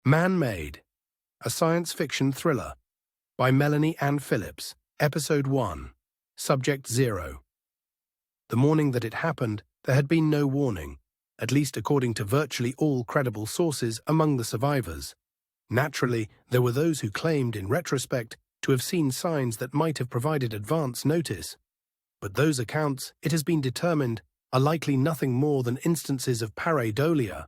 Man-Made, a science fiction thriller by Melanie Ann Phillips, Episode 1, Subject 0. The morning that it happened, there had been no warning, at least according to virtually all credible sources among the survivors. Naturally, there were those who claimed, in retrospect, to have seen signs that might have provided advance notice. But those accounts, it has been determined, are likely nothing more than instances of pareidolia,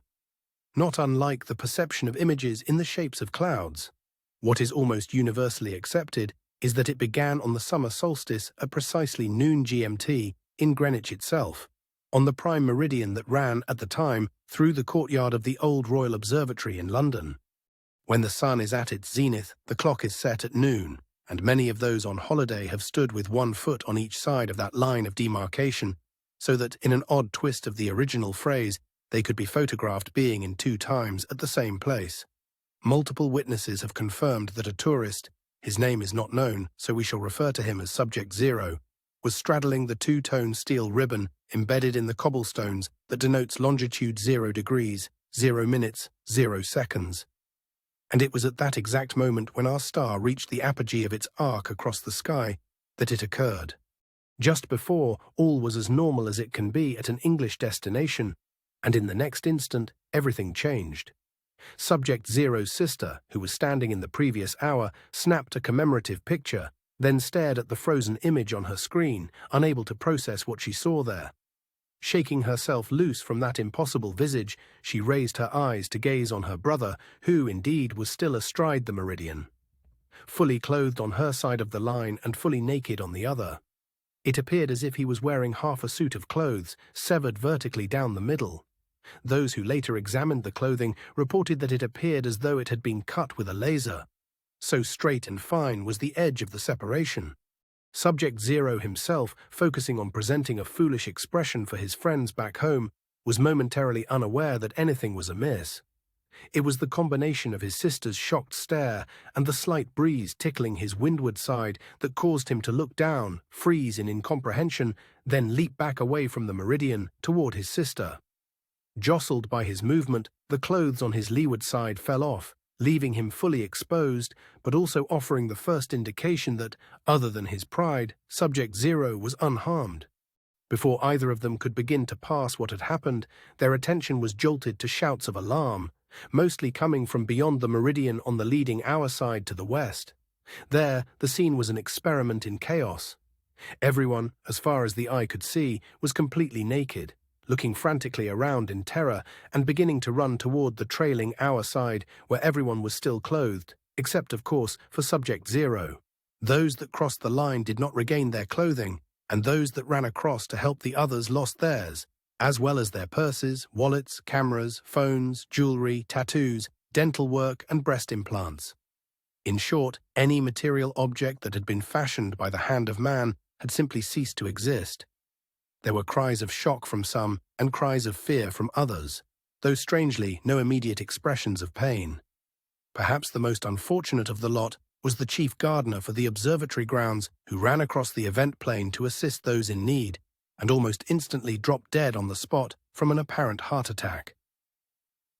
not unlike the perception of images in the shapes of clouds. What is almost universally accepted is that it began on the summer solstice at precisely noon GMT in Greenwich itself, on the prime meridian that ran, at the time, through the courtyard of the Old Royal Observatory in London. When the sun is at its zenith, the clock is set at noon, and many of those on holiday have stood with one foot on each side of that line of demarcation, so that, in an odd twist of the original phrase, they could be photographed being in two times at the same place. Multiple witnesses have confirmed that a tourist, his name is not known, so we shall refer to him as Subject 0, was straddling the two-tone steel ribbon embedded in the cobblestones that denotes longitude 0 degrees, 0 minutes, 0 seconds. And it was at that exact moment when our star reached the apogee of its arc across the sky that it occurred. Just before, all was as normal as it can be at an English destination, and in the next instant, everything changed. Subject 0's sister, who was standing in the previous hour, snapped a commemorative picture, then stared at the frozen image on her screen, unable to process what she saw there. Shaking herself loose from that impossible visage, she raised her eyes to gaze on her brother, who, indeed, was still astride the meridian, fully clothed on her side of the line and fully naked on the other. It appeared as if he was wearing half a suit of clothes, severed vertically down the middle. Those who later examined the clothing reported that it appeared as though it had been cut with a laser. So straight and fine was the edge of the separation. Subject 0 himself, focusing on presenting a foolish expression for his friends back home, was momentarily unaware that anything was amiss. It was the combination of his sister's shocked stare and the slight breeze tickling his windward side that caused him to look down, freeze in incomprehension, then leap back away from the meridian toward his sister. Jostled by his movement, the clothes on his leeward side fell off, leaving him fully exposed, but also offering the first indication that, other than his pride, Subject 0 was unharmed. Before either of them could begin to pass what had happened, their attention was jolted to shouts of alarm, mostly coming from beyond the meridian on the leading hour side to the west. There, the scene was an experiment in chaos. Everyone, as far as the eye could see, was completely naked, looking frantically around in terror and beginning to run toward the trailing hour side where everyone was still clothed, except, of course, for Subject 0. Those that crossed the line did not regain their clothing, and those that ran across to help the others lost theirs, as well as their purses, wallets, cameras, phones, jewelry, tattoos, dental work, and breast implants. In short, any material object that had been fashioned by the hand of man had simply ceased to exist. There were cries of shock from some and cries of fear from others, though strangely no immediate expressions of pain. Perhaps the most unfortunate of the lot was the chief gardener for the observatory grounds, who ran across the event plain to assist those in need, and almost instantly dropped dead on the spot from an apparent heart attack.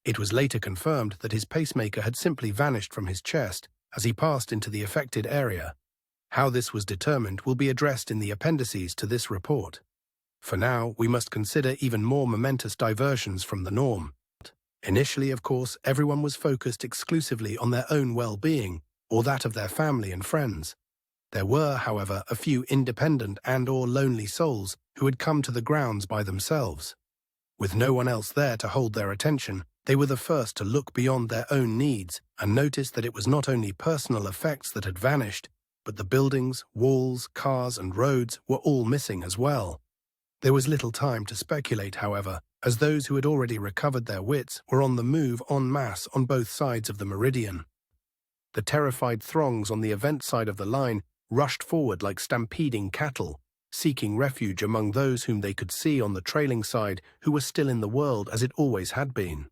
It was later confirmed that his pacemaker had simply vanished from his chest as he passed into the affected area. How this was determined will be addressed in the appendices to this report. For now, we must consider even more momentous diversions from the norm. Initially, of course, everyone was focused exclusively on their own well-being, or that of their family and friends. There were, however, a few independent and/or lonely souls who had come to the grounds by themselves. With no one else there to hold their attention, they were the first to look beyond their own needs and notice that it was not only personal effects that had vanished, but the buildings, walls, cars, and roads were all missing as well. There was little time to speculate, however, as those who had already recovered their wits were on the move en masse on both sides of the meridian. The terrified throngs on the event side of the line rushed forward like stampeding cattle, seeking refuge among those whom they could see on the trailing side who were still in the world as it always had been.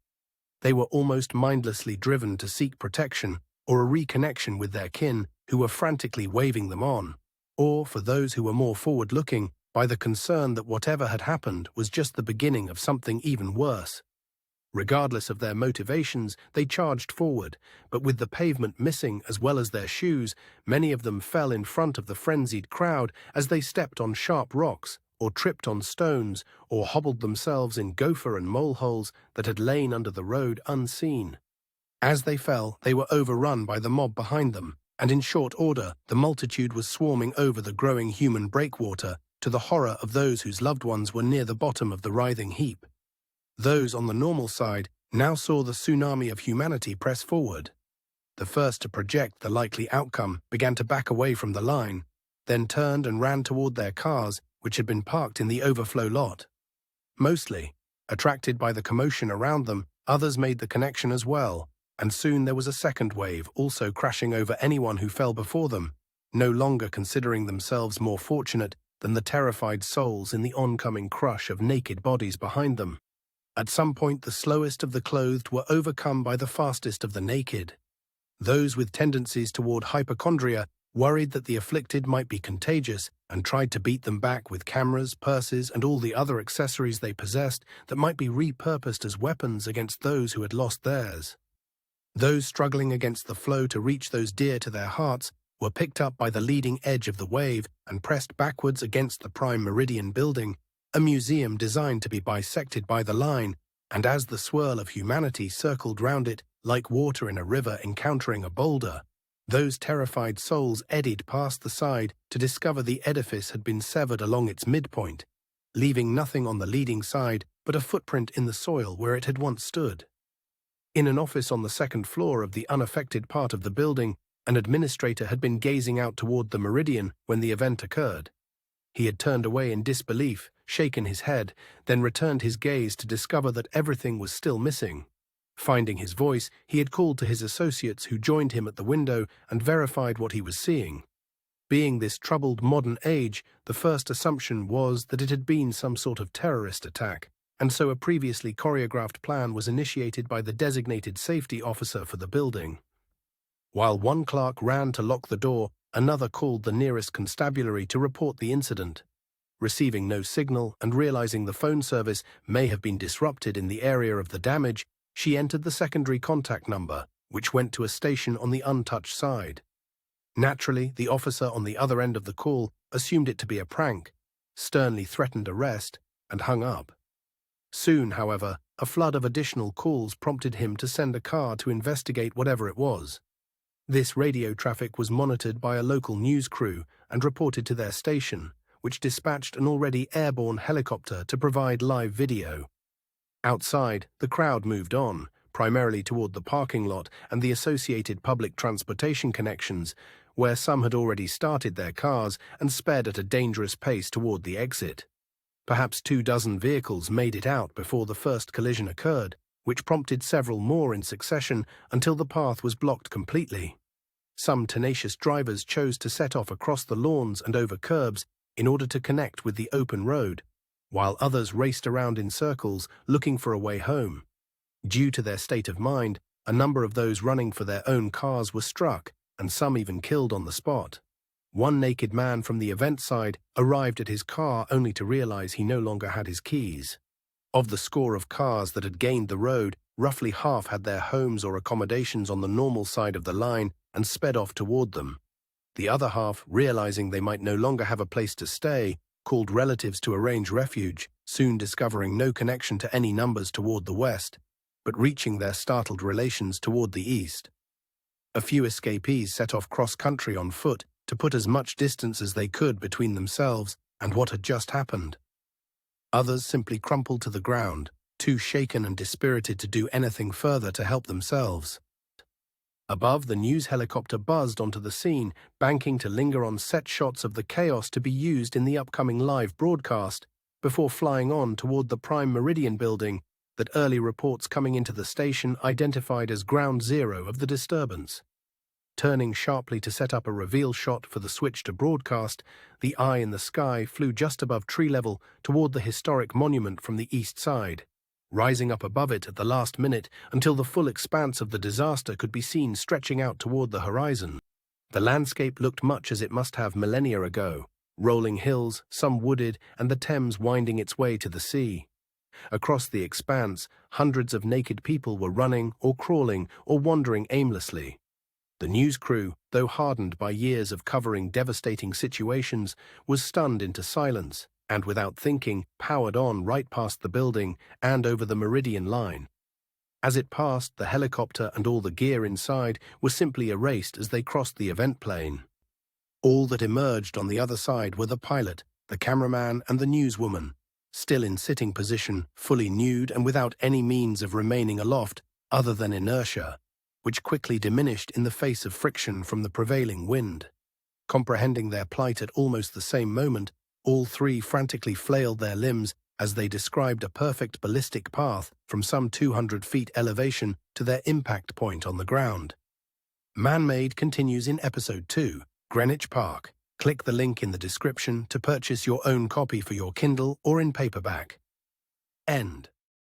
They were almost mindlessly driven to seek protection or a reconnection with their kin who were frantically waving them on, or, for those who were more forward-looking, by the concern that whatever had happened was just the beginning of something even worse. Regardless of their motivations, they charged forward, but with the pavement missing as well as their shoes, many of them fell in front of the frenzied crowd as they stepped on sharp rocks, or tripped on stones, or hobbled themselves in gopher and moleholes that had lain under the road unseen. As they fell, they were overrun by the mob behind them, and in short order the multitude was swarming over the growing human breakwater, to the horror of those whose loved ones were near the bottom of the writhing heap. Those on the normal side now saw the tsunami of humanity press forward. The first to project the likely outcome began to back away from the line, then turned and ran toward their cars, which had been parked in the overflow lot. Mostly, attracted by the commotion around them, others made the connection as well, and soon there was a second wave also crashing over anyone who fell before them, no longer considering themselves more fortunate than the terrified souls in the oncoming crush of naked bodies behind them. At some point the slowest of the clothed were overcome by the fastest of the naked. Those with tendencies toward hypochondria worried that the afflicted might be contagious and tried to beat them back with cameras, purses, and all the other accessories they possessed that might be repurposed as weapons against those who had lost theirs. Those struggling against the flow to reach those dear to their hearts were picked up by the leading edge of the wave and pressed backwards against the Prime Meridian building, a museum designed to be bisected by the line, and as the swirl of humanity circled round it like water in a river encountering a boulder, those terrified souls eddied past the side to discover the edifice had been severed along its midpoint, leaving nothing on the leading side but a footprint in the soil where it had once stood. In an office on the second floor of the unaffected part of the building, an administrator had been gazing out toward the meridian when the event occurred. He had turned away in disbelief, shaken his head, then returned his gaze to discover that everything was still missing. Finding his voice, he had called to his associates who joined him at the window and verified what he was seeing. Being this troubled modern age, the first assumption was that it had been some sort of terrorist attack, and so a previously choreographed plan was initiated by the designated safety officer for the building. While one clerk ran to lock the door, another called the nearest constabulary to report the incident. Receiving no signal and realizing the phone service may have been disrupted in the area of the damage, she entered the secondary contact number, which went to a station on the untouched side. Naturally, the officer on the other end of the call assumed it to be a prank, sternly threatened arrest, and hung up. Soon, however, a flood of additional calls prompted him to send a car to investigate whatever it was. This radio traffic was monitored by a local news crew and reported to their station, which dispatched an already airborne helicopter to provide live video. Outside, the crowd moved on, primarily toward the parking lot and the associated public transportation connections, where some had already started their cars and sped at a dangerous pace toward the exit. Perhaps 24 vehicles made it out before the first collision occurred, which prompted several more in succession until the path was blocked completely. Some tenacious drivers chose to set off across the lawns and over curbs in order to connect with the open road, while others raced around in circles looking for a way home. Due to their state of mind, a number of those running for their own cars were struck, and some even killed on the spot. One naked man from the event side arrived at his car only to realize he no longer had his keys. Of the score of cars that had gained the road, roughly half had their homes or accommodations on the normal side of the line and sped off toward them. The other half, realizing they might no longer have a place to stay, called relatives to arrange refuge, soon discovering no connection to any numbers toward the west, but reaching their startled relations toward the east. A few escapees set off cross-country on foot to put as much distance as they could between themselves and what had just happened. Others simply crumpled to the ground, too shaken and dispirited to do anything further to help themselves. Above, the news helicopter buzzed onto the scene, banking to linger on set shots of the chaos to be used in the upcoming live broadcast, before flying on toward the Prime Meridian building that early reports coming into the station identified as ground zero of the disturbance. Turning sharply to set up a reveal shot for the switch to broadcast, the eye in the sky flew just above tree level toward the historic monument from the east side, rising up above it at the last minute until the full expanse of the disaster could be seen stretching out toward the horizon. The landscape looked much as it must have millennia ago, rolling hills, some wooded, and the Thames winding its way to the sea. Across the expanse, hundreds of naked people were running or crawling or wandering aimlessly. The news crew, though hardened by years of covering devastating situations, was stunned into silence and, without thinking, powered on right past the building and over the Meridian line. As it passed, the helicopter and all the gear inside were simply erased as they crossed the event plane. All that emerged on the other side were the pilot, the cameraman, and the newswoman, still in sitting position, fully nude and without any means of remaining aloft other than inertia, which quickly diminished in the face of friction from the prevailing wind. Comprehending their plight at almost the same moment, all three frantically flailed their limbs as they described a perfect ballistic path from some 200 feet elevation to their impact point on the ground. Man-Made continues in Episode 2, Greenwich Park. Click the link in the description to purchase your own copy for your Kindle or in paperback. End.